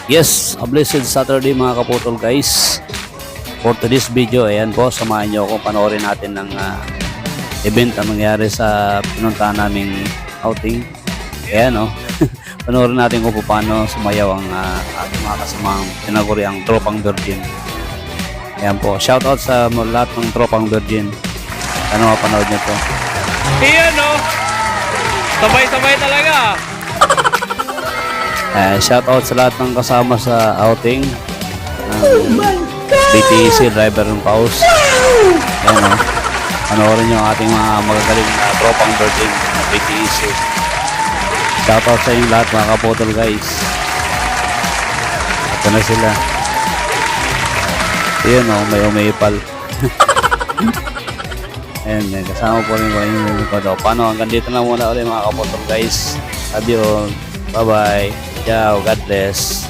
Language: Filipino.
Yes, a blessed Saturday mga kaputol guys. For today's video, ayan po, samahan nyo kung panoorin natin ng event na nangyari sa pinuntahan naming outing. Ayan o, panoorin natin kung paano sumayaw ang ating mga kasamang tinaguriang Tropang Virgin. Ayan po, shoutout sa lahat ng Tropang Virgin. Ano mapanood nyo to? Iyan o! Sabay-sabay talaga! Shoutout sa lahat ng kasama sa outing. BTC driver ng Paus. Ayan o. Panoorin nyo ang ating mga magagaling na Tropang Virgin na BTC. Shoutout sa inyo lahat mga kaputol guys. Ito na sila. Ayan o, may umipal. Ayan, kasama po rin ko yung likod. Paano, hanggang dito na muna ulit mga kaputol guys. Adios. Bye bye. Ciao. God bless.